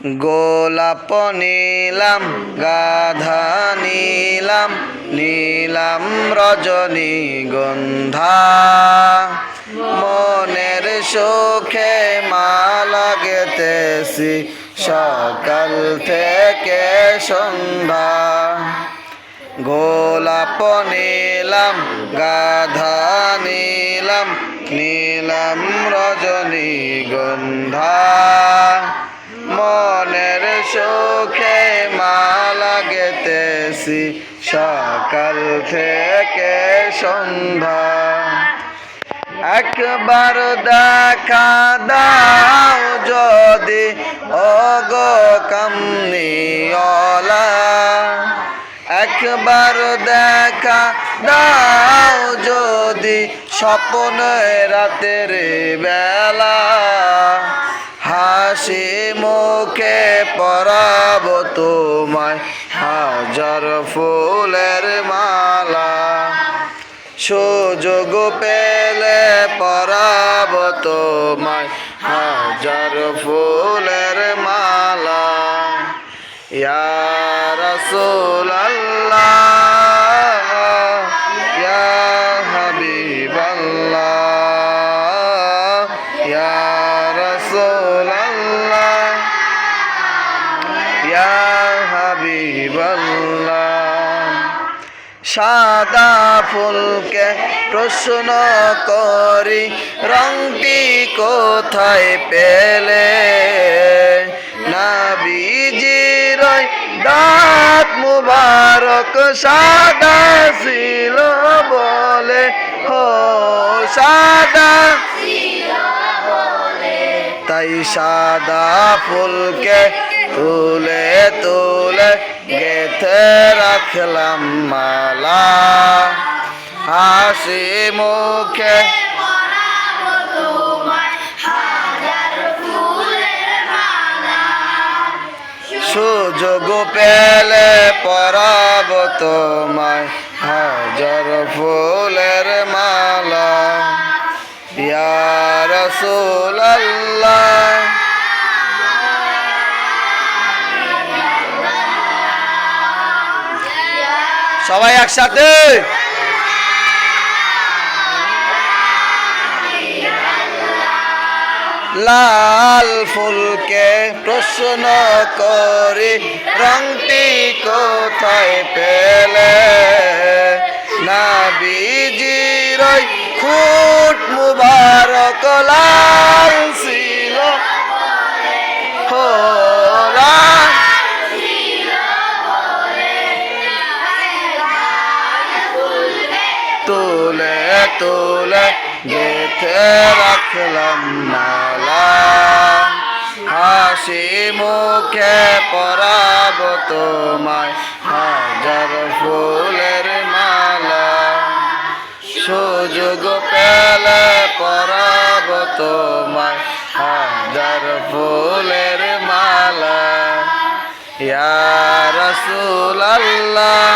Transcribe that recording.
গোলাপ নিলাম গাধা নিলাম নীলাম রজনীগন্ধা মনের সুখে মালা গেতেছি সকাল থেকে সন্ধ্যা। গোলাপ নিলাম গাধা নিলাম নীলাম রজনীগন্ধা মনের সুখে মালা গেতেছি সকাল থেকে সন্ধ্যা। একবার দেখা দাও যদি ওগো কামনিওয়ালা, একবার দেখা দাও যদি স্বপ্নে রাতের বেলা, হাসি মুখে পরাবো তোমায় হাজার ফুলের মালা। সুযোগ পেলে পরাবো তোমায় হাজার ফুলের মালা। ইয়া রাসূলাল্লাহ ইয়া হাবিবাল্লাহ ইয়া রাসূলাল্লাহ ইয়া হাবিবাল্লাহ। সাদা ফুলকে প্রশ্ন করি রংটি কোথায় পেলে, নবীজির দাঁত মুবারক সাদা ছিল বলে, হো সাদা তাই সাদা ফুলকে তুলে তুলে গেথে রাখলাম মালা, হাসি মুখে সুযোগ পেলে পরাবো তোমায় হাজার ফুলের মালা। ইয়া রাসূলাল্লাহ সবাই একসাথে লাল ফুলকে প্রশ্ন করি রংটি কোথায় পেলে, নবীজির ঠোঁট মুবারক লাল ছিল, তুলে তুলে গেথে রাখলাম মালা, হাসি মুখে পরাবো তোমায় হাজার ফুলের মালা। সুযোগ পেলে পরাবো তোমায় হাজার ফুলের মালা। ইয়া রাসূলাল্লাহ